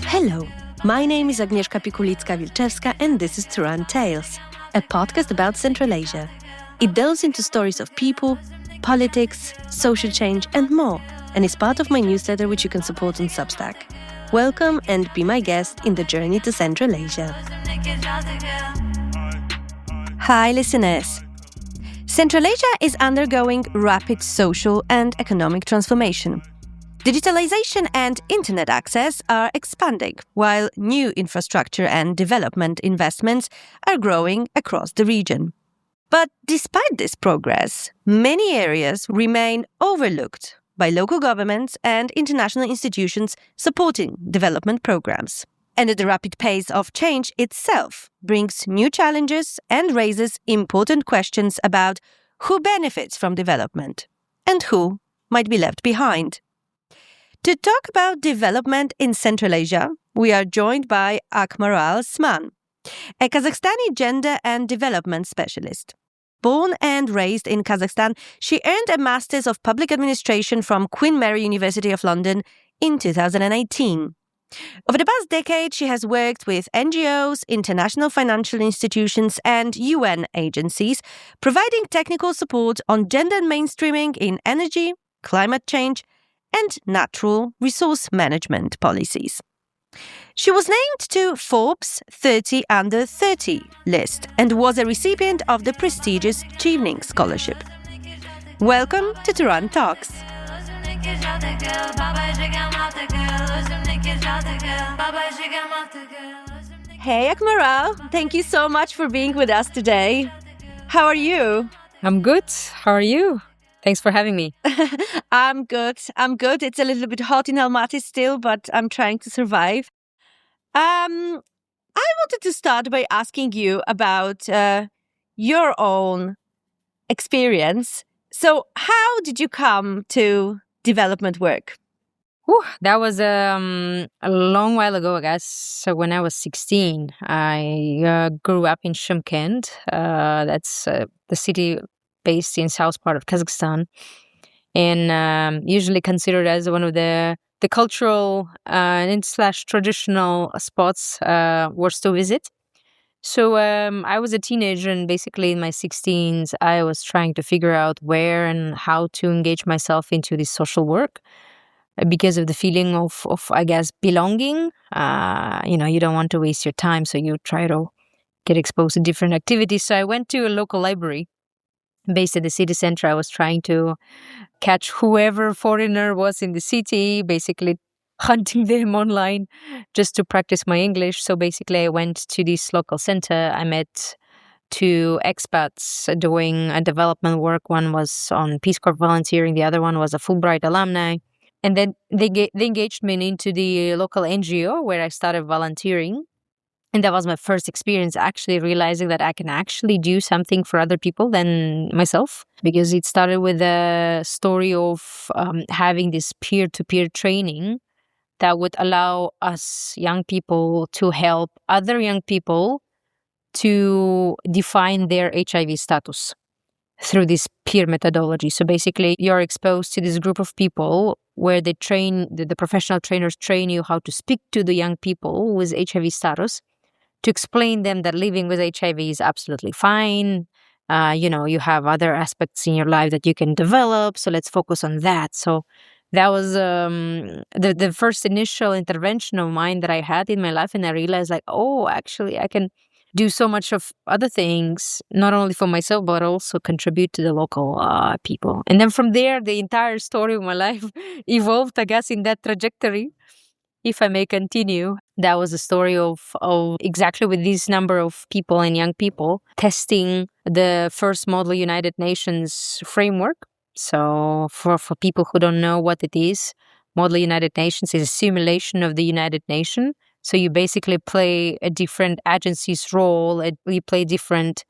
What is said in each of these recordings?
Hello, my name is Agnieszka Pikulicka-Wilczewska and this is Turan Tales, a podcast about Central Asia. It delves into stories of people, politics, social change and more, and is part of my newsletter which you can support on Substack. Welcome and be my guest in the journey to Central Asia. Hi listeners! Central Asia is undergoing rapid social and economic transformation. Digitalisation and internet access are expanding, while new infrastructure and development investments are growing across the region. But despite this progress, many areas remain overlooked by local governments and international institutions supporting development programs. And the rapid pace of change itself brings new challenges and raises important questions about who benefits from development and who might be left behind. To talk about development in Central Asia, we are joined by Akmaral Sman, a Kazakhstani gender and development specialist. Born and raised in Kazakhstan, she earned a Master's of Public Administration from Queen Mary University of London in 2018. Over the past decade, she has worked with NGOs, international financial institutions, and UN agencies, providing technical support on gender mainstreaming in energy, climate change, and natural resource management policies. She was named to Forbes 30 Under 30 list and was a recipient of the prestigious Chevening scholarship. Welcome to Turan Talks. Hey Akmaral, thank you so much for being with us today. How are you? I'm good. How are you? Thanks for having me. I'm good. It's a little bit hot in Almaty still, but I'm trying to survive. I wanted to start by asking you about your own experience. So how did you come to development work? That was a long while ago, I guess. So when I was 16, I grew up in Shymkent. That's the city based in south part of Kazakhstan, and usually considered as one of the cultural and / traditional spots worth to visit. So I was a teenager, and basically in my 16s, I was trying to figure out where and how to engage myself into this social work because of the feeling of I guess, belonging. You don't want to waste your time, so you try to get exposed to different activities. So I went to a local library based at the city center. I was trying to catch whoever foreigner was in the city, basically hunting them online just to practice my English. So basically I went to this local center. I met two expats doing a development work. One was on Peace Corps volunteering. The other one was a Fulbright alumni. And then they engaged me into the local NGO where I started volunteering. And that was my first experience actually realizing that I can actually do something for other people than myself. Because it started with a story of having this peer-to-peer training that would allow us young people to help other young people to define their HIV status through this peer methodology. So basically, you're exposed to this group of people where they train, the professional trainers train you how to speak to the young people with HIV status, to explain them that living with HIV is absolutely fine. You have other aspects in your life that you can develop, so let's focus on that. So that was the first initial intervention of mine that I had in my life, and I realized actually I can do so much of other things, not only for myself, but also contribute to the local people. And then from there, the entire story of my life evolved, I guess, in that trajectory. If I may continue, that was a story of exactly with this number of people and young people testing the first Model United Nations framework. So for people who don't know what it is, Model United Nations is a simulation of the United Nations. So you basically play a different agency's role, and you play different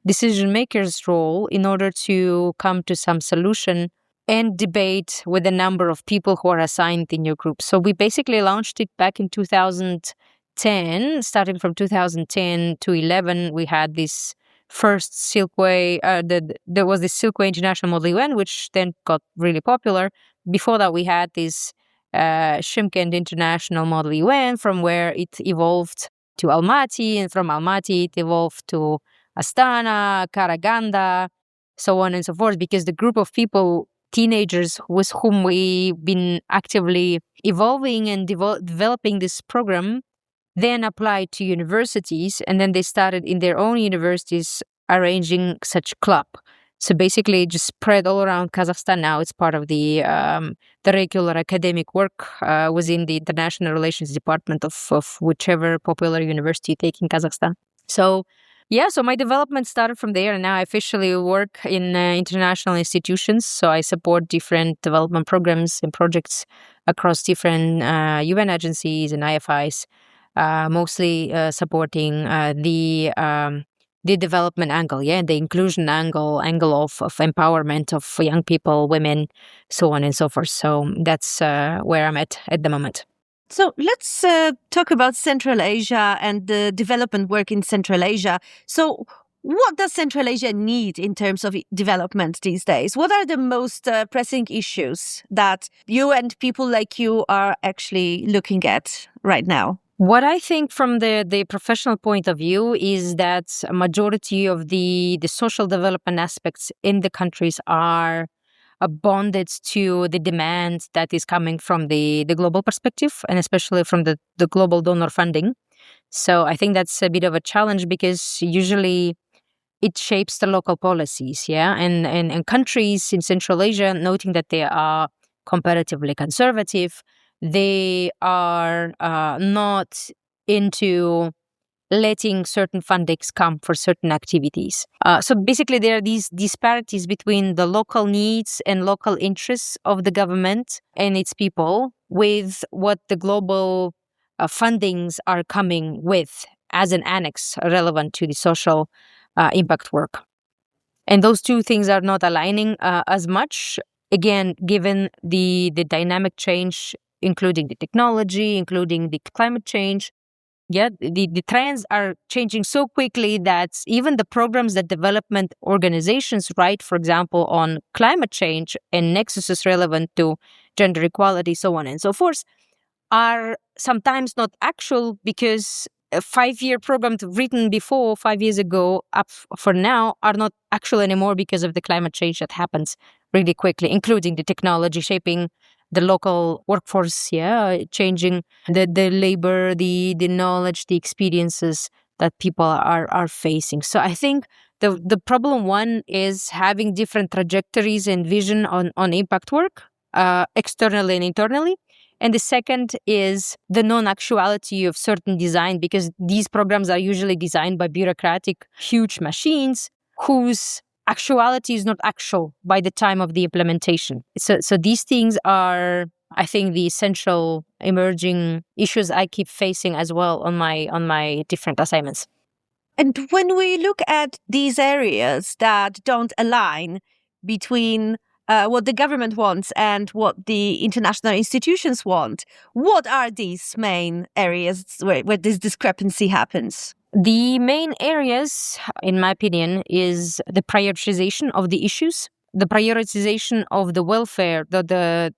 decision makers' role in order to come to some solution and debate with a number of people who are assigned in your group. So we basically launched it back in 2010. Starting from 2010 to 11, we had this first Silkway. There was this Silkway International Model UN, which then got really popular. Before that, we had this Shymkent International Model UN, from where it evolved to Almaty, and from Almaty it evolved to Astana, Karaganda, so on and so forth, because the group of people, teenagers with whom we've been actively evolving and developing this program, then applied to universities, and then they started in their own universities arranging such club. So basically, it just spread all around Kazakhstan. Now it's part of the regular academic work within the international relations department of whichever popular university you take in Kazakhstan. So my development started from there, and now I officially work in international institutions. So I support different development programs and projects across different UN agencies and IFIs, mostly supporting the development angle, the inclusion angle of empowerment of young people, women, so on and so forth. So that's where I'm at the moment. So let's talk about Central Asia and the development work in Central Asia. So what does Central Asia need in terms of development these days? What are the most pressing issues that you and people like you are actually looking at right now? What I think from the professional point of view is that a majority of the social development aspects in the countries are bonded to the demand that is coming from the global perspective, and especially from the global donor funding. So I think that's a bit of a challenge, because usually it shapes the local policies, and countries in Central Asia, noting that they are comparatively conservative, they are not into letting certain fundings come for certain activities. So basically, there are these disparities between the local needs and local interests of the government and its people with what the global fundings are coming with as an annex relevant to the social impact work. And those two things are not aligning as much, again, given the dynamic change, including the technology, including the climate change. The trends are changing so quickly that even the programs that development organizations write, for example, on climate change and nexuses relevant to gender equality, so on and so forth, are sometimes not actual, because a 5-year program written before 5 years ago up for now are not actual anymore because of the climate change that happens really quickly, including the technology shaping the local workforce, changing the labor, the knowledge, the experiences that people are facing. So I think the problem one is having different trajectories and vision on impact work, externally and internally. And the second is the non-actuality of certain design, because these programs are usually designed by bureaucratic, huge machines whose actuality is not actual by the time of the implementation. So these things are, I think, the essential emerging issues I keep facing as well on my different assignments. And when we look at these areas that don't align between what the government wants and what the international institutions want, what are these main areas where this discrepancy happens? The main areas, in my opinion, is the prioritization of the issues, the prioritization of the welfare, the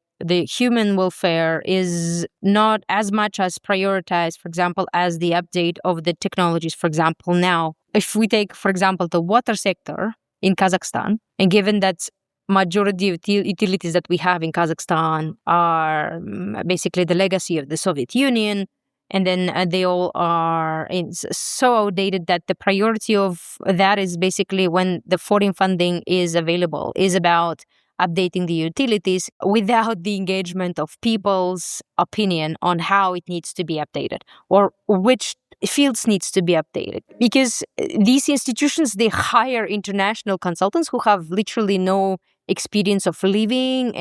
human welfare is not as much as prioritized, for example, as the update of the technologies. For example, now, if we take, for example, the water sector in Kazakhstan, and given that majority of utilities that we have in Kazakhstan are basically the legacy of the Soviet Union, and then they all are so outdated that the priority of that is basically, when the foreign funding is available, is about updating the utilities without the engagement of people's opinion on how it needs to be updated or which fields needs to be updated. Because these institutions, they hire international consultants who have literally no experience of living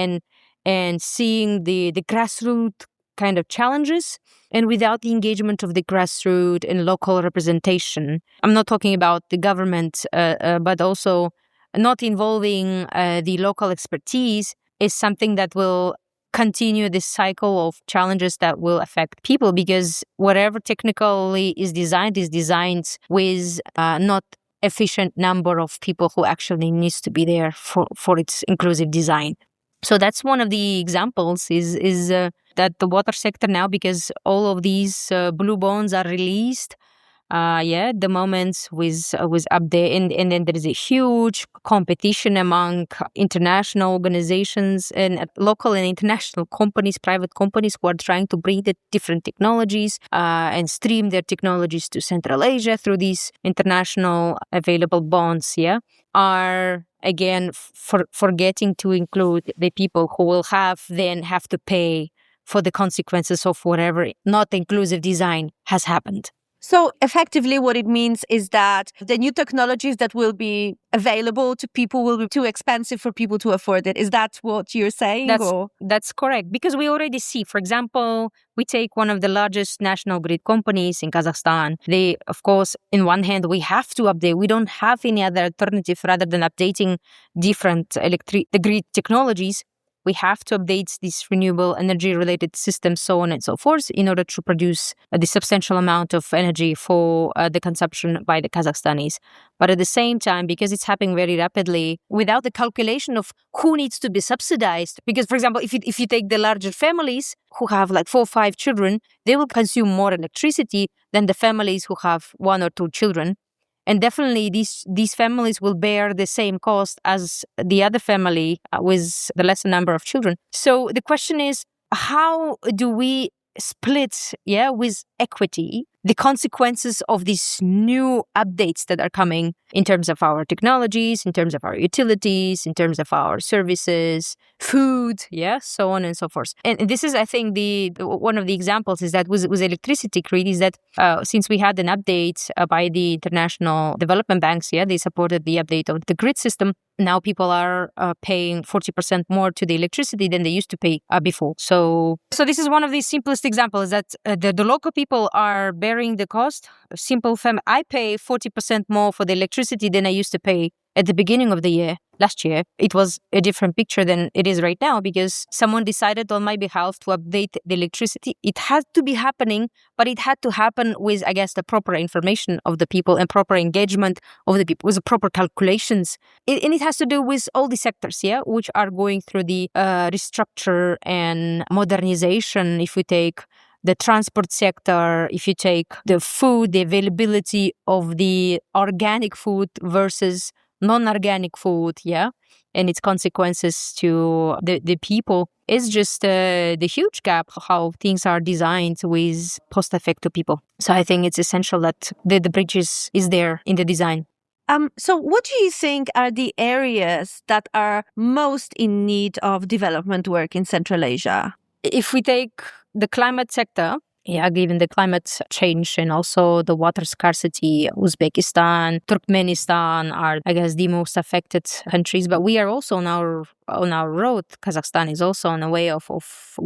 and seeing the grassroots kind of challenges, and without the engagement of the grassroots and local representation. I'm not talking about the government, but also not involving the local expertise is something that will continue this cycle of challenges that will affect people, because whatever technically is designed with not efficient number of people who actually needs to be there for its inclusive design. So that's one of the examples is that the water sector now, because all of these blue bonds are released, the moment with update, and then there is a huge competition among international organizations and local and international companies, private companies who are trying to bring the different technologies and stream their technologies to Central Asia through these international available bonds. Are again forgetting to include the people who will have to pay for the consequences of whatever not inclusive design has happened. So effectively what it means is that the new technologies that will be available to people will be too expensive for people to afford it. Is that what you're saying? That's correct. Because we already see, for example, we take one of the largest national grid companies in Kazakhstan. They, of course, in one hand, we have to update. We don't have any other alternative rather than updating different the grid technologies. We have to update these renewable energy-related systems, so on and so forth, in order to produce the substantial amount of energy for the consumption by the Kazakhstanis. But at the same time, because it's happening very rapidly, without the calculation of who needs to be subsidized, because, for example, if you take the larger families who have like 4 or 5 children, they will consume more electricity than the families who have 1 or 2 children. And definitely these families will bear the same cost as the other family with the lesser number of children. So the question is, how do we split, with equity, the consequences of these new updates that are coming in terms of our technologies, in terms of our utilities, in terms of our services, food, so on and so forth. And this is, I think, the one of the examples is that with electricity grid is that since we had an update by the international development banks, they supported the update of the grid system. Now people are paying 40% more to the electricity than they used to pay before. So this is one of the simplest examples that the local people are bearing the cost. I pay 40% more for the electricity than I used to pay at the beginning of the year. Last year, it was a different picture than it is right now because someone decided on my behalf to update the electricity. It had to be happening, but it had to happen with, I guess, the proper information of the people and proper engagement of the people, with the proper calculations. And it has to do with all the sectors, which are going through the restructure and modernization. If we take the transport sector, if you take the food, the availability of the organic food versus non-organic food, and its consequences to the people, is just the huge gap how things are designed with post effect to people. So I think it's essential that the bridge is there in the design. So what do you think are the areas that are most in need of development work in Central Asia? If we take the climate sector, given the climate change and also the water scarcity, Uzbekistan, Turkmenistan are, I guess, the most affected countries. But we are also on our road. Kazakhstan is also on a way of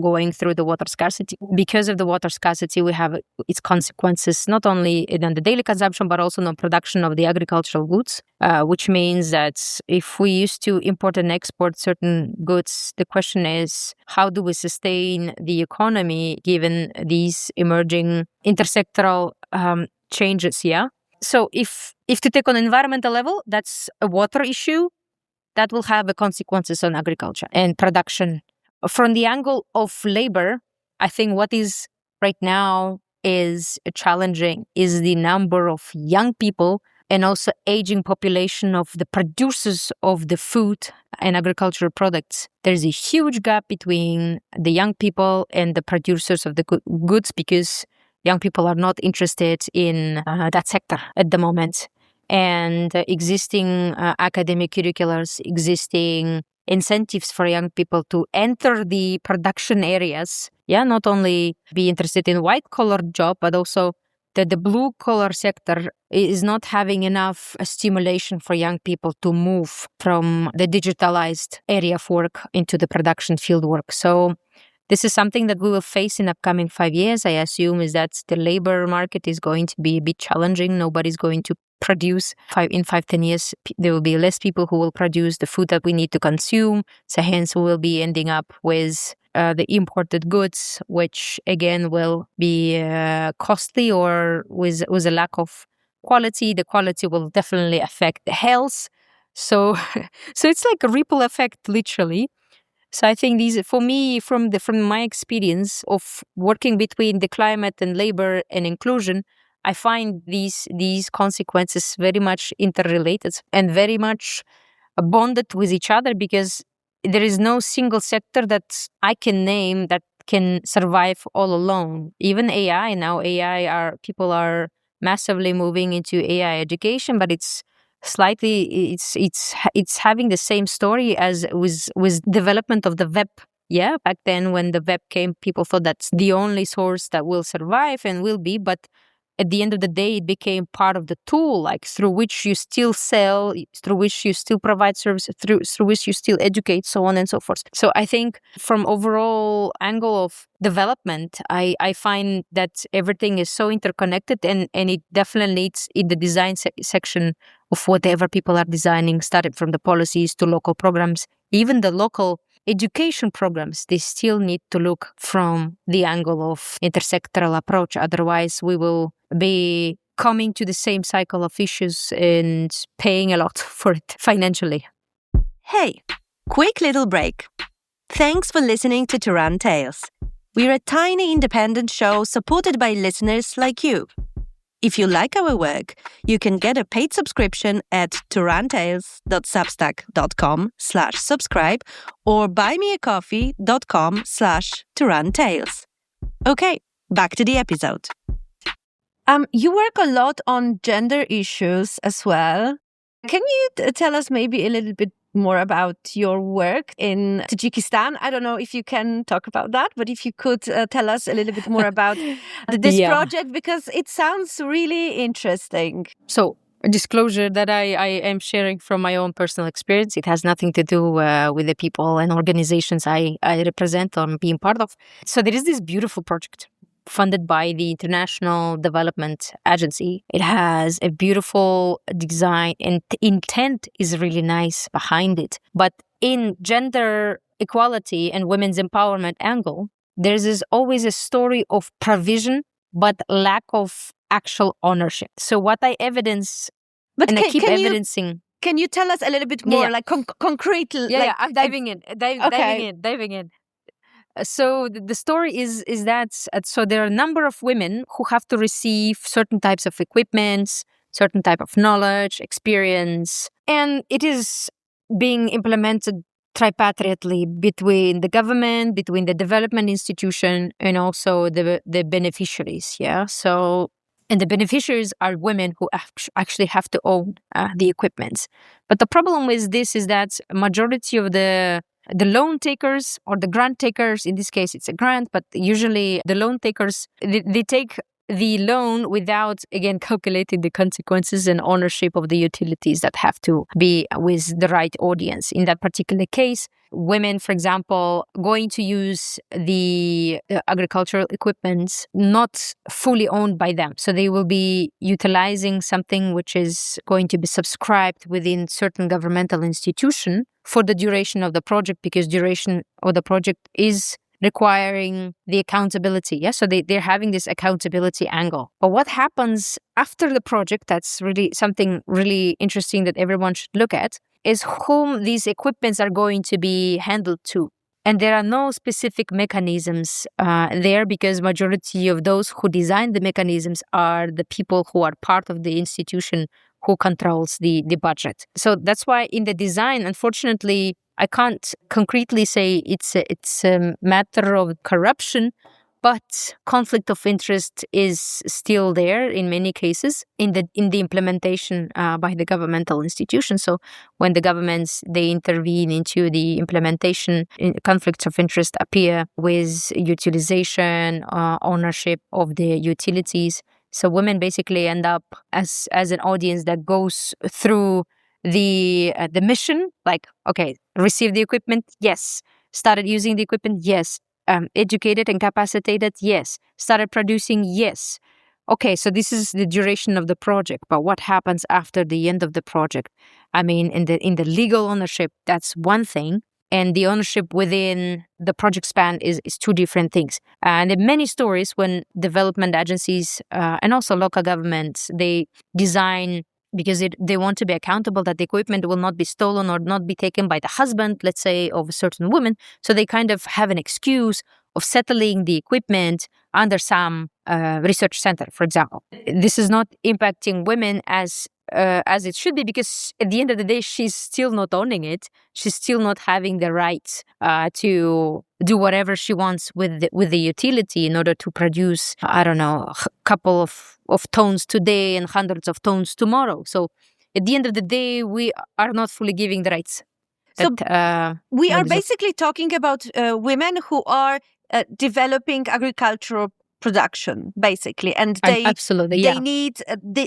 going through the water scarcity. Because of the water scarcity, we have its consequences not only in the daily consumption, but also in the production of the agricultural goods, which means that if we used to import and export certain goods, the question is, how do we sustain the economy given these emerging intersectoral changes, So if to take on environmental level, that's a water issue that will have consequences on agriculture and production. From the angle of labor, I think what is right now is challenging is the number of young people and also aging population of the producers of the food and agricultural products. There's a huge gap between the young people and the producers of the goods because young people are not interested in that sector at the moment. And existing academic curriculars, existing incentives for young people to enter the production areas, not only be interested in white-collar job, but also that the blue-collar sector is not having enough stimulation for young people to move from the digitalized area of work into the production field work. So this is something that we will face in upcoming 5 years. I assume is that the labor market is going to be a bit challenging. Nobody's going to produce in 5-10 years. There will be less people who will produce the food that we need to consume. So hence we will be ending up with the imported goods, which again will be costly or with a lack of quality. The quality will definitely affect the health. So, so it's like a ripple effect, literally. So I think these, for me, from my experience of working between the climate and labor and inclusion, I find these consequences very much interrelated and very much bonded with each other, because there is no single sector that I can name that can survive all alone. Even AI now, people are massively moving into AI education, but it's having the same story as with development of the web. Yeah, back then when the web came, people thought that's the only source that will survive and will be, but at the end of the day, it became part of the tool, like through which you still sell, through which you still provide services, through which you still educate, so on and so forth. So I think from overall angle of development, I find that everything is so interconnected, and it definitely needs in the design section of whatever people are designing, starting from the policies to local programs, even the local education programs, they still need to look from the angle of intersectoral approach. Otherwise, we will be coming to the same cycle of issues and paying a lot for it financially. Hey, quick little break. Thanks for listening to Turan Tales. We're a tiny independent show supported by listeners like you. If you like our work, you can get a paid subscription at turantales.substack.com/subscribe or buymeacoffee.com/turantales. Okay, back to the episode. You work a lot on gender issues as well. Can you tell us maybe a little bit more about your work in Tajikistan? I don't know if you can talk about that, but if you could tell us a little bit more about this project, because it sounds really interesting. So, a disclosure that I am sharing from my own personal experience. It has nothing to do with the people and organizations I represent or being part of. So there is this beautiful project funded by the International Development Agency. It has a beautiful design and intent is really nice behind it. But in gender equality and women's empowerment angle, there's always a story of provision, but lack of actual ownership. So what I evidence, but and I keep evidencing. Can you tell us a little bit more, like concrete? Yeah, I'm diving in. So the story is that so there are a number of women who have to receive certain types of equipment, certain type of knowledge, experience, and it is being implemented tripartitely between the government, between the development institution, and also the beneficiaries. Yeah, so. And the beneficiaries are women who actually have to own the equipment. But the problem with this is that majority of the loan takers or the grant takers, in this case it's a grant, but usually the loan takers, they take the loan without, again, calculating the consequences and ownership of the utilities that have to be with the right audience. In that particular case, women, for example, going to use the agricultural equipment not fully owned by them. So they will be utilizing something which is going to be subscribed within certain governmental institution for the duration of the project, because duration of the project is requiring the accountability. Yeah, so they're having this accountability angle. But what happens after the project, that's really something really interesting that everyone should look at, is whom these equipments are going to be handled to. And there are no specific mechanisms there, because majority of those who design the mechanisms are the people who are part of the institution who controls the budget. So that's why in the design, unfortunately, I can't concretely say it's a matter of corruption, but conflict of interest is still there in many cases in the implementation by the governmental institutions. So when the governments, they intervene into the implementation, conflicts of interest appear with utilization, ownership of the utilities. So women basically end up as an audience that goes through the mission, like, okay, receive the equipment, yes. Started using the equipment, yes. Educated and capacitated, yes. Started producing, yes. Okay, so this is the duration of the project, but what happens after the end of the project? I mean, in the legal ownership, that's one thing. and the ownership within the project span is two different things. And in many stories, when development agencies and also local governments, they design because they want to be accountable that the equipment will not be stolen or not be taken by the husband, let's say, of a certain woman. So they kind of have an excuse of settling the equipment under some research center, for example. This is not impacting women as it should be, because at the end of the day, she's still not owning it. She's still not having the right to do whatever she wants with the utility in order to produce, I don't know, a couple of tones today and hundreds of tones tomorrow. So at the end of the day, we are not fully giving the rights. So we are basically talking about women who are developing agricultural production, basically, and absolutely, they need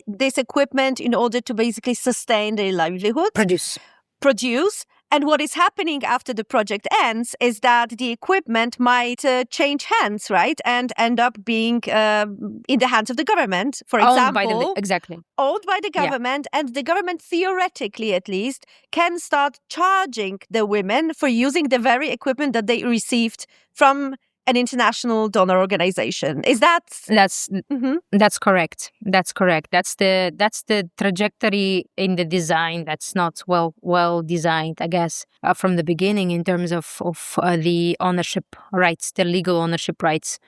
this equipment in order to basically sustain their livelihood, produce. And what is happening after the project ends is that the equipment might change hands, right, and end up being in the hands of the government, for example. Owned by the government, and the government, theoretically at least, can start charging the women for using the very equipment that they received from an international donor organization. That's correct. That's correct. That's the trajectory in the design that's not well designed, I guess, from the beginning in terms of the ownership rights, the legal ownership rights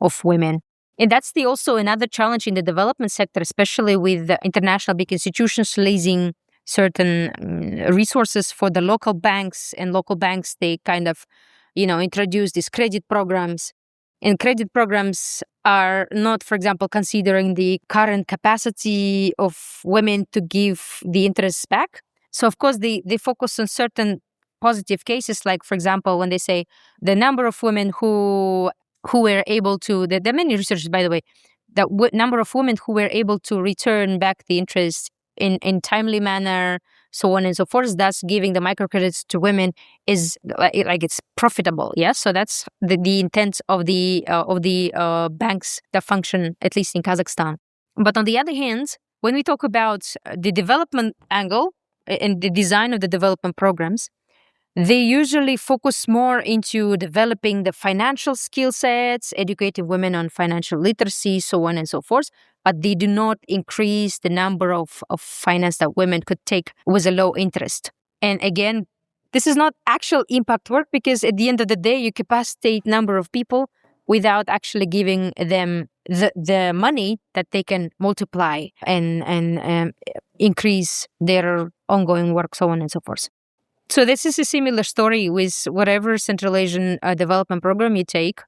of women. And that's also another challenge in the development sector, especially with the international big institutions leasing certain resources for the local banks, and local banks, they kind of introduce these credit programs. And credit programs are not, for example, considering the current capacity of women to give the interests back. So, of course, they focus on certain positive cases, like, for example, when they say the number of women who were able to, there are many researchers, by the way, the number of women who were able to return back the interest in timely manner, so on and so forth, thus giving the microcredits to women is like it's profitable. Yes, so that's the intent of the banks that function, at least in Kazakhstan. But on the other hand, when we talk about the development angle and the design of the development programs, they usually focus more into developing the financial skill sets, educating women on financial literacy, so on and so forth. But they do not increase the number of finance that women could take with a low interest. And again, this is not actual impact work, because at the end of the day, you capacitate number of people without actually giving them the money that they can multiply and increase their ongoing work, so on and so forth. So this is a similar story with whatever Central Asian development program you take.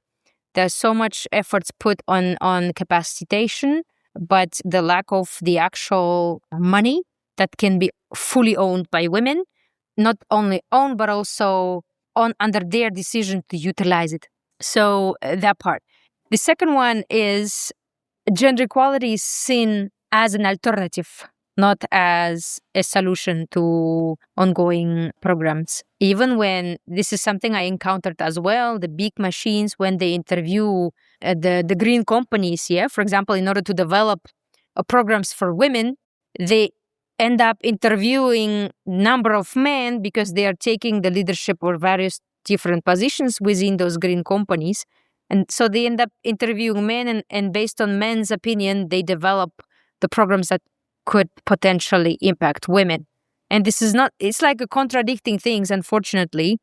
There's so much efforts put on capacitation, but the lack of the actual money that can be fully owned by women, not only owned, but also under their decision to utilize it. So that part. The second one is gender equality is seen as an alternative, not as a solution to ongoing programs. Even when this is something I encountered as well, the big machines, when they interview the green companies, for example, in order to develop programs for women, they end up interviewing number of men because they are taking the leadership or various different positions within those green companies. And so they end up interviewing men, and based on men's opinion, they develop the programs that could potentially impact women. And this is not, it's like a contradicting things, unfortunately,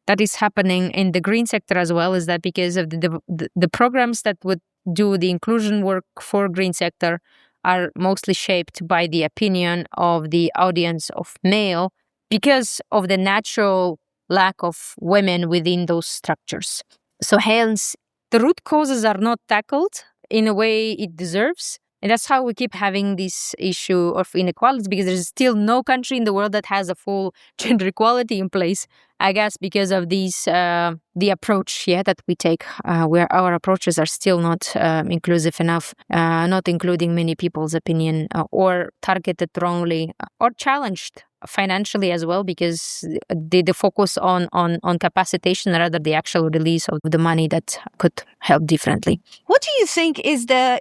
that is happening in the green sector as well, is that because of the programs that would do the inclusion work for green sector are mostly shaped by the opinion of the audience of male because of the natural lack of women within those structures. So hence, the root causes are not tackled in a way it deserves. And that's how we keep having this issue of inequality, because there's still no country in the world that has a full gender equality in place, I guess, because of these the approach that we take, where our approaches are still not inclusive enough, not including many people's opinion, or targeted wrongly, or challenged financially as well, because they focus on capacitation rather than the actual release of the money that could help differently. What do you think is the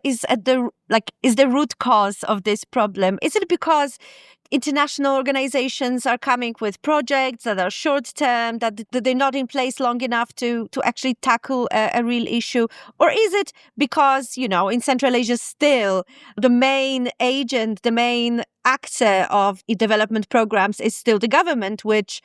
root cause of this problem? Is it because international organizations are coming with projects that are short-term, that they're not in place long enough to actually tackle a real issue? Or is it because, in Central Asia still, the main agent, the main actor of development programs is still the government, which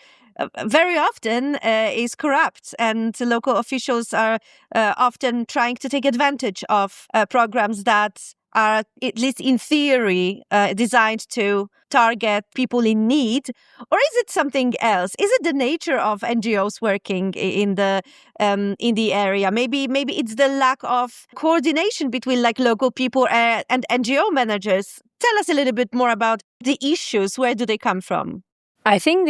very often is corrupt, and local officials are often trying to take advantage of programs that are, at least in theory, designed to target people in need? Or is it something else? Is it the nature of NGOs working in the area? Maybe it's the lack of coordination between local people and NGO managers. Tell us a little bit more about the issues. Where do they come from? I think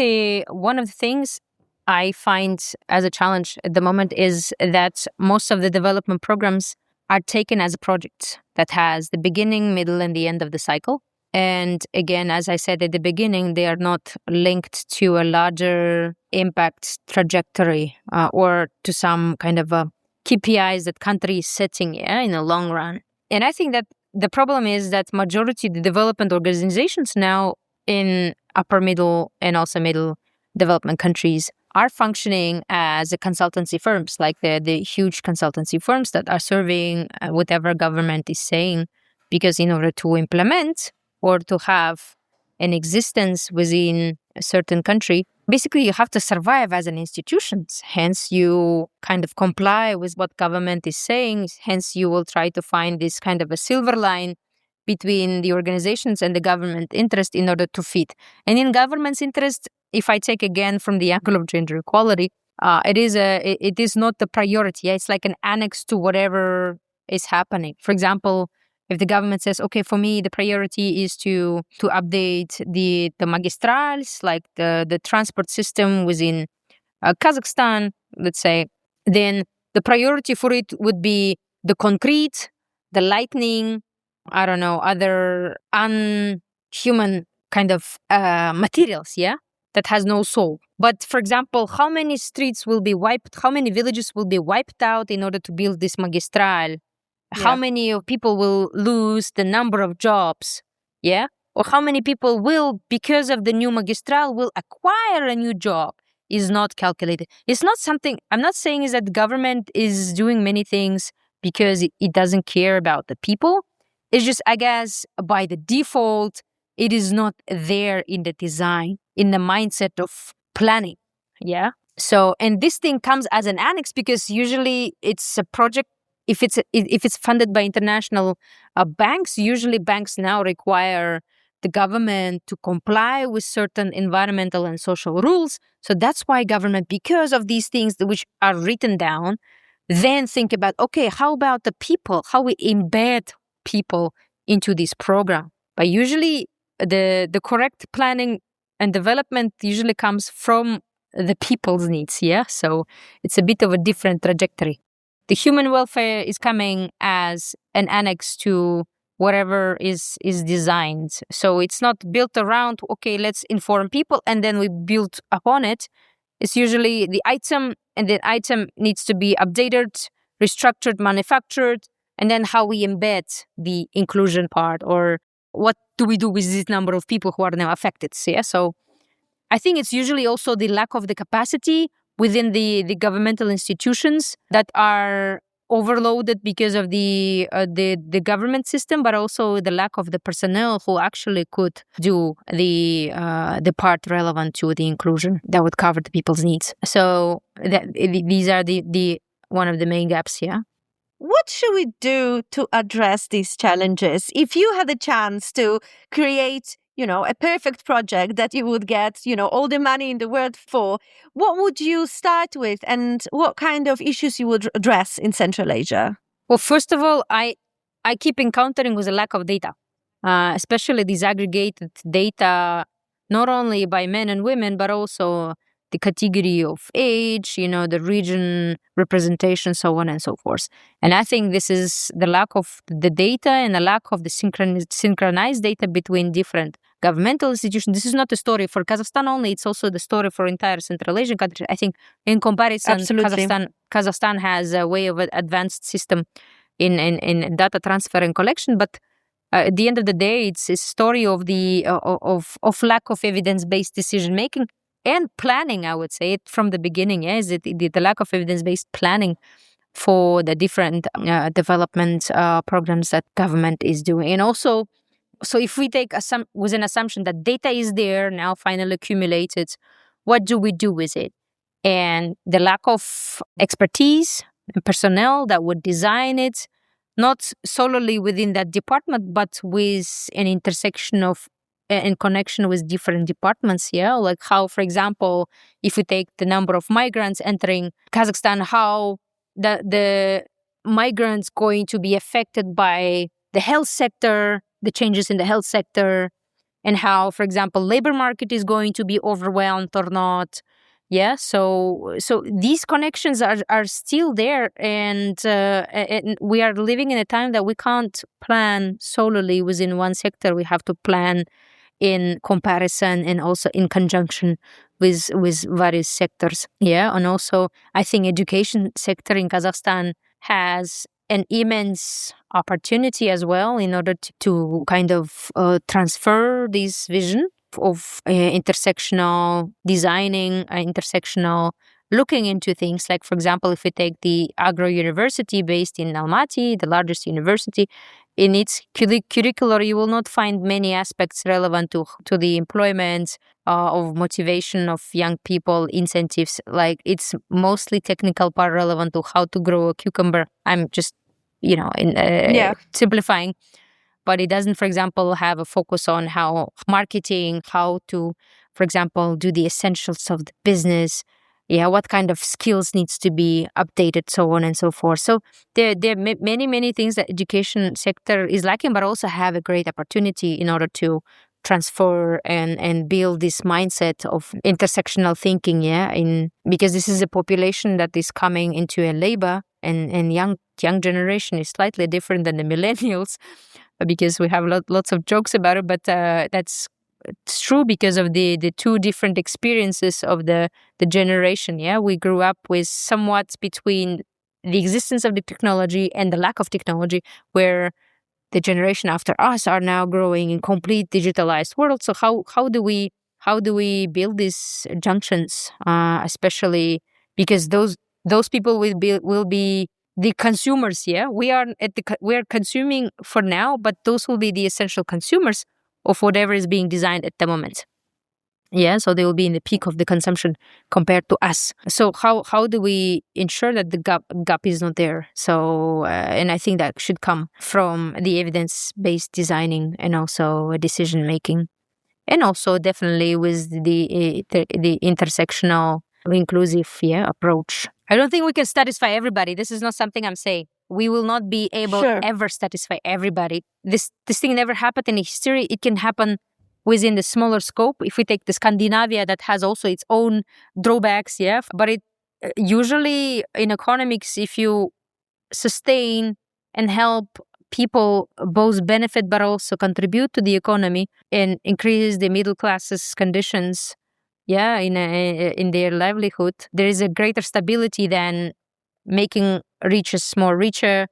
one of the things I find as a challenge at the moment is that most of the development programs are taken as a project that has the beginning, middle, and the end of the cycle. And again, as I said at the beginning, they are not linked to a larger impact trajectory or to some kind of KPIs that country is setting in the long run. And I think that the problem is that majority of the development organizations now in upper middle and also middle development countries are functioning as consultancy firms, like the huge consultancy firms that are serving whatever government is saying, because in order to implement or to have an existence within a certain country, basically you have to survive as an institution. Hence, you kind of comply with what government is saying. Hence, you will try to find this kind of a silver line between the organizations and the government interest in order to fit. And in government's interest, if I take again from the angle of gender equality, it is not the priority. It's like an annex to whatever is happening. For example, if the government says, okay, for me, the priority is to update the magistrals, like the transport system within Kazakhstan, let's say, then the priority for it would be the concrete, the lightning, I don't know, other unhuman kind of materials, that has no soul. But for example, how many streets will be wiped, how many villages will be wiped out in order to build this magistral? How many people will lose the number of jobs? Or how many people will, because of the new magistral, will acquire a new job is not calculated. It's not something, I'm not saying is that the government is doing many things because it doesn't care about the people. It's just, I guess, by the default, it is not there in the design, in the mindset of planning. So, and this thing comes as an annex because usually it's a project. If it's funded by international banks, usually banks now require the government to comply with certain environmental and social rules. So that's why government, because of these things which are written down, then think about, okay, how about the people? How we embed people into this program? But usually the correct planning and development usually comes from the people's needs. So it's a bit of a different trajectory. The human welfare is coming as an annex to whatever is designed. So it's not built around, okay, let's inform people and then we build upon it. It's usually the item, and the item needs to be updated, restructured, manufactured, and then how we embed the inclusion part, or what do we do with this number of people who are now affected. So I think it's usually also the lack of the capacity within the governmental institutions that are overloaded because of the government system, but also the lack of the personnel who actually could do the part relevant to the inclusion that would cover the people's needs. So these are the one of the main gaps. What should we do to address these challenges? If you had the chance to create, a perfect project that you would get, all the money in the world for, what would you start with, and what kind of issues you would address in Central Asia? Well, first of all, I keep encountering with a lack of data, especially disaggregated data, not only by men and women, but also the category of age, the region representation, so on and so forth. And I think this is the lack of the data and the lack of the synchronized data between different governmental institutions. This is not a story for Kazakhstan only, it's also the story for entire Central Asian countries. I think in comparison, Kazakhstan has a way of an advanced system in data transfer and collection, but at the end of the day, it's a story of the of lack of evidence-based decision making and planning. I would say it from the beginning. Yeah, is it the lack of evidence-based planning for the different development programs that government is doing, and also. So if we take with an assumption that data is there now, finally accumulated, what do we do with it? And the lack of expertise and personnel that would design it, not solely within that department, but with an intersection of in connection with different departments. Yeah, like how, for example, if we take the number of migrants entering Kazakhstan, how the migrants going to be affected by the health sector, the changes in the health sector, and how, for example, labor market is going to be overwhelmed or not. Yeah, so these connections are still there, and we are living in a time that we can't plan solely within one sector. We have to plan in comparison and also in conjunction with various sectors. Yeah, and also I think education sector in Kazakhstan has an immense opportunity as well in order to kind of transfer this vision of intersectional designing, intersectional looking into things. Like, for example, if we take the Agro University based in Almaty, the largest university, in its curricular, you will not find many aspects relevant to the employment of motivation of young people, incentives. Like, it's mostly technical part relevant to how to grow a cucumber. I'm just, simplifying. But it doesn't, for example, have a focus on how marketing, how to, for example, do the essentials of the business. Yeah, what kind of skills needs to be updated, so on and so forth. So there are many things that education sector is lacking, but also have a great opportunity in order to transfer and build this mindset of intersectional thinking. Yeah, because this is a population that is coming into a labor, and young generation is slightly different than the millennials, because we have lots of jokes about it, but it's true because of the two different experiences of the generation. Yeah, we grew up with somewhat between the existence of the technology and the lack of technology, where the generation after us are now growing in complete digitalized world. So how do we build these junctions, especially because those people will be the consumers. Yeah, we are consuming for now, but those will be the essential consumers of whatever is being designed at the moment. Yeah, so they will be in the peak of the consumption compared to us. So how do we ensure that the gap is not there? So and I think that should come from the evidence-based designing and also decision making, and also definitely with the intersectional inclusive approach. I don't think we can satisfy everybody. This is not something I'm saying. We will not be able ever satisfy everybody. This thing never happened in history. It can happen within the smaller scope. If we take the Scandinavia, that has also its own drawbacks, but it usually in economics, if you sustain and help people both benefit but also contribute to the economy and increase the middle class's conditions, in their livelihood, there is a greater stability than making riches more richer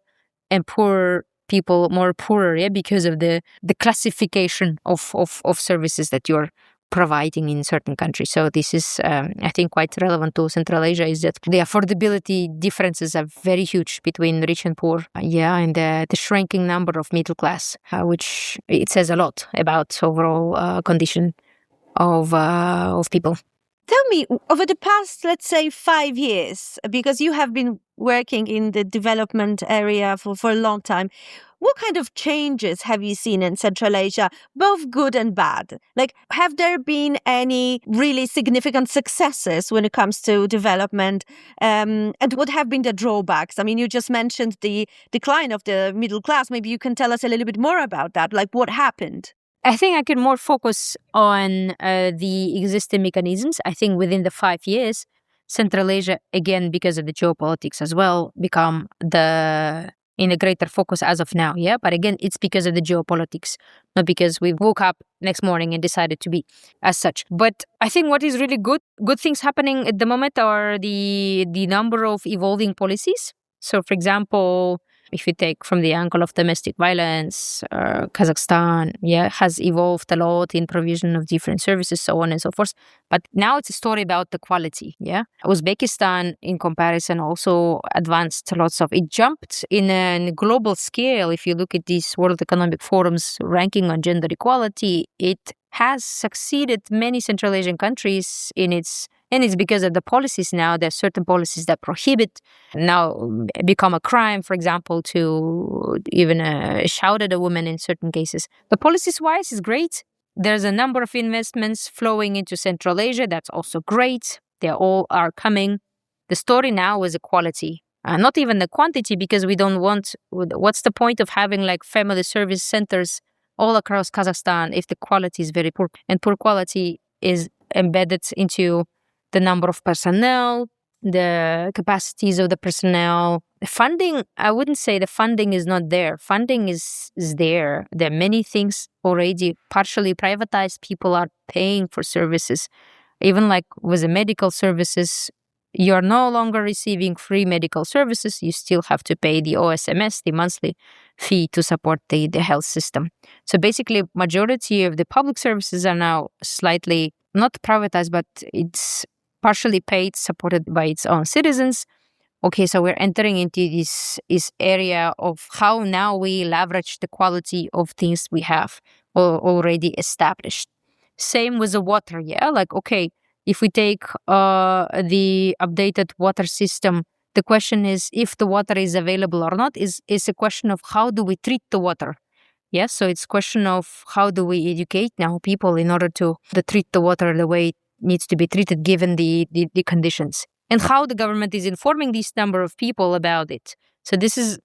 and poor people more poorer, because of the classification of services that you're providing in certain countries. So this is, I think, quite relevant to Central Asia, is that the affordability differences are very huge between rich and poor. And the shrinking number of middle class, which it says a lot about overall condition of people. Tell me, over the past, let's say, 5 years, because you have been working in the development area for a long time, what kind of changes have you seen in Central Asia, both good and bad? Like, have there been any really significant successes when it comes to development? And what have been the drawbacks? I mean, you just mentioned the decline of the middle class. Maybe you can tell us a little bit more about that. Like, what happened? I think I can more focus on the existing mechanisms. I think within the 5 years, Central Asia, again, because of the geopolitics as well, become in a greater focus as of now. Yeah, but again, it's because of the geopolitics, not because we woke up next morning and decided to be as such. But I think what is really good things happening at the moment are the number of evolving policies. So, for example, If you take from the angle of domestic violence, Kazakhstan, has evolved a lot in provision of different services, so on and so forth. But now it's a story about the quality. Uzbekistan, in comparison, also advanced lots of. It jumped in a global scale. If you look at this World Economic Forum's ranking on gender equality, it has succeeded many Central Asian countries in its. And it's because of the policies now. There are certain policies that prohibit, now become a crime, for example, to even shout at a woman in certain cases. The policies-wise is great. There's a number of investments flowing into Central Asia. That's also great. They all are coming. The story now is equality. Not even the quantity, because we don't want... What's the point of having like family service centers all across Kazakhstan if the quality is very poor? And poor quality is embedded into the number of personnel, the capacities of the personnel. Funding, I wouldn't say the funding is not there. Funding is there. There are many things already partially privatized. People are paying for services. Even like with the medical services, you're no longer receiving free medical services. You still have to pay the OSMS, the monthly fee to support the health system. So basically, majority of the public services are now slightly not privatized, but it's partially paid, supported by its own citizens. Okay, so we're entering into this area of how now we leverage the quality of things we have already established. Same with the water, like, okay, if we take the updated water system, the question is if the water is available or not is a question of how do we treat the water. So it's a question of how do we educate now people in order to treat the water the way it needs to be treated given the conditions, and how the government is informing this number of people about it. So this is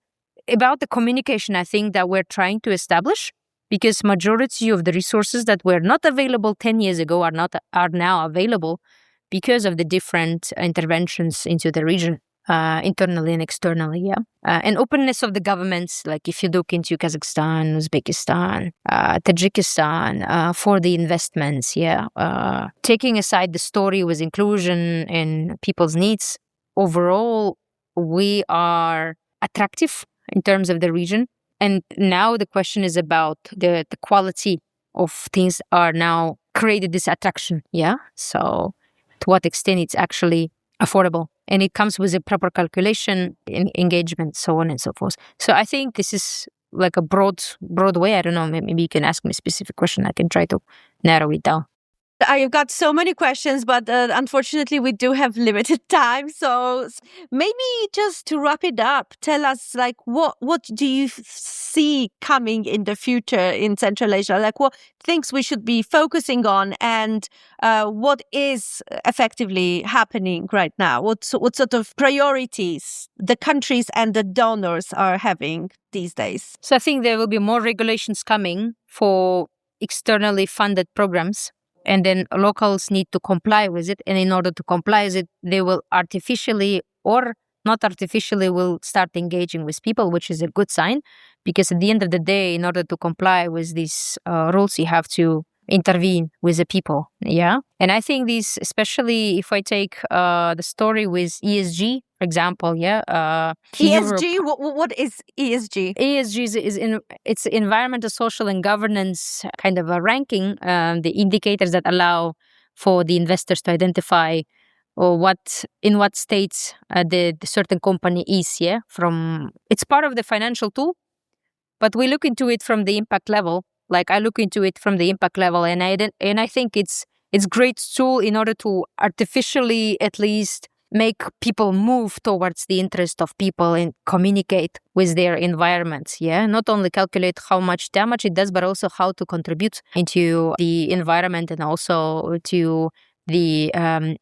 about the communication, I think, that we're trying to establish, because majority of the resources that were not available 10 years ago are now available because of the different interventions into the region. Internally and externally, and openness of the governments, like if you look into Kazakhstan, Uzbekistan, Tajikistan, for the investments, taking aside the story with inclusion and people's needs, overall, we are attractive in terms of the region. And now the question is about the quality of things are now created this attraction, So to what extent it's actually affordable. And it comes with a proper calculation, engagement, so on and so forth. So I think this is like a broad way. I don't know, maybe you can ask me a specific question. I can try to narrow it down. I've got so many questions, but unfortunately we do have limited time. So maybe just to wrap it up, tell us like what do you see coming in the future in Central Asia? Like what things we should be focusing on, and what is effectively happening right now? What sort of priorities the countries and the donors are having these days? So I think there will be more regulations coming for externally funded programs. And then locals need to comply with it. And in order to comply with it, they will artificially or not artificially will start engaging with people, which is a good sign. Because at the end of the day, in order to comply with these rules, you have to intervene with the people. And I think this, especially if I take the story with ESG, for example, ESG, what is ESG? ESG it's environmental, social, and governance kind of a ranking, the indicators that allow for the investors to identify or in what states the certain company is. It's part of the financial tool, but we look into it from the impact level. Like I look into it from the impact level, and I think it's great tool in order to artificially at least make people move towards the interest of people and communicate with their environments. Not only calculate how much damage it does, but also how to contribute into the environment and also to the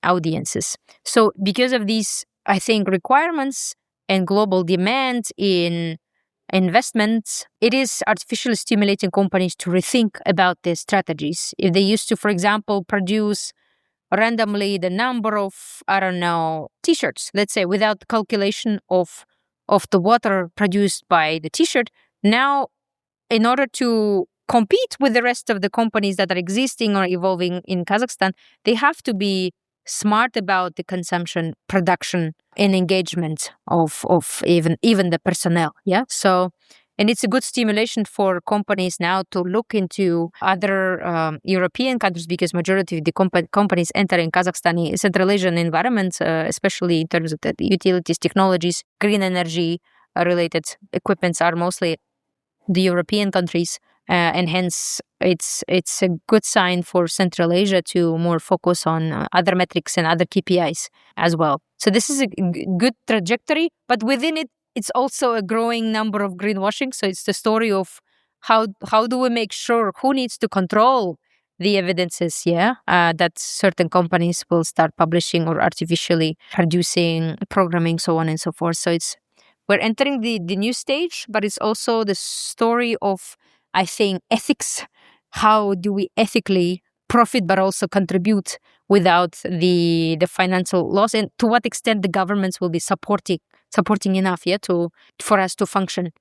audiences. So because of these, I think, requirements and global demand in investments, it is artificially stimulating companies to rethink about their strategies. If they used to, for example, produce randomly the number of, t-shirts, let's say, without calculation of the water produced by the t-shirt, now, in order to compete with the rest of the companies that are existing or evolving in Kazakhstan, they have to be smart about the consumption, production, and engagement of even the personnel. Yeah. So, and it's a good stimulation for companies now to look into other European countries, because majority of the companies entering Kazakhstani Central Asian environment, especially in terms of the utilities, technologies, green energy related equipments, are mostly the European countries. And hence, it's a good sign for Central Asia to more focus on other metrics and other KPIs as well. So this is a good trajectory, but within it, it's also a growing number of greenwashing. So it's the story of how do we make sure who needs to control the evidences, that certain companies will start publishing or artificially producing, programming, so on and so forth. So we're entering the new stage, but it's also the story of, I think, ethics. How do we ethically profit but also contribute without the financial loss, and to what extent the governments will be supporting enough for us to function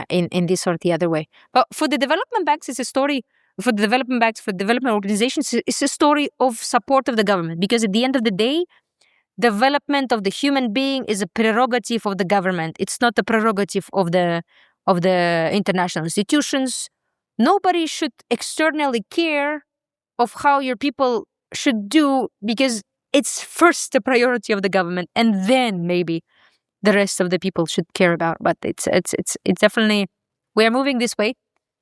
in this or the other way. But for the development banks, it's a story. For the development banks, for development organizations, it's a story of support of the government, because at the end of the day, development of the human being is a prerogative of the government. It's not a prerogative of the international institutions. Nobody should externally care of how your people should do, because it's first the priority of the government, and then maybe the rest of the people should care about. But it's definitely, we are moving this way,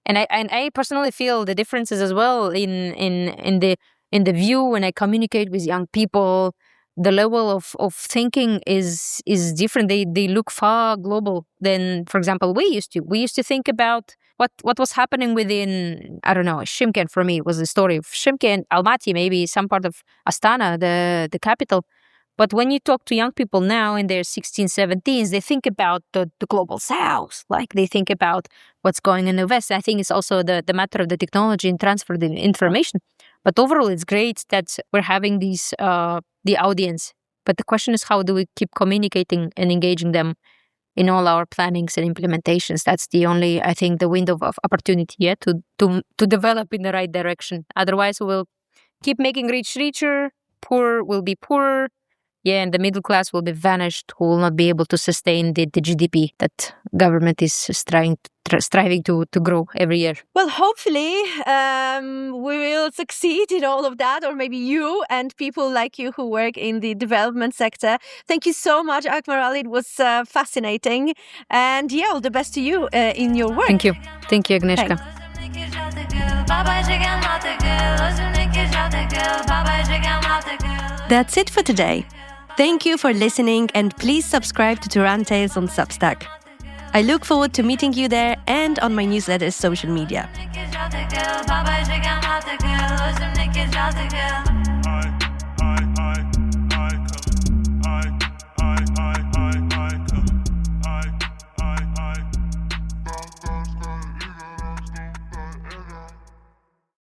and I personally feel the differences as well in the view when I communicate with young people. The level of thinking is different. They look far global than, for example, we used to. We used to think about what was happening within, I don't know, Shymkent. For me, it was the story of Shymkent, Almaty, maybe some part of Astana, the capital. But when you talk to young people now in their 16s, 17s, they think about the global south. Like, they think about what's going on in the West. I think it's also the matter of the technology and transfer the information. But overall, it's great that we're having these the audience. But the question is, how do we keep communicating and engaging them in all our plannings and implementations? That's the only, I think, the window of opportunity to develop in the right direction. Otherwise, we will keep making rich richer, poor will be poorer. And the middle class will be vanished, who will not be able to sustain the GDP that government is striving to grow every year. Well, hopefully we will succeed in all of that, or maybe you and people like you who work in the development sector. Thank you so much, Akmaral. It was fascinating. And all the best to you in your work. Thank you. Thank you, Agnieszka. That's it for today. Thank you for listening, and please subscribe to Tales on Substack. I look forward to meeting you there and on my newsletter's social media.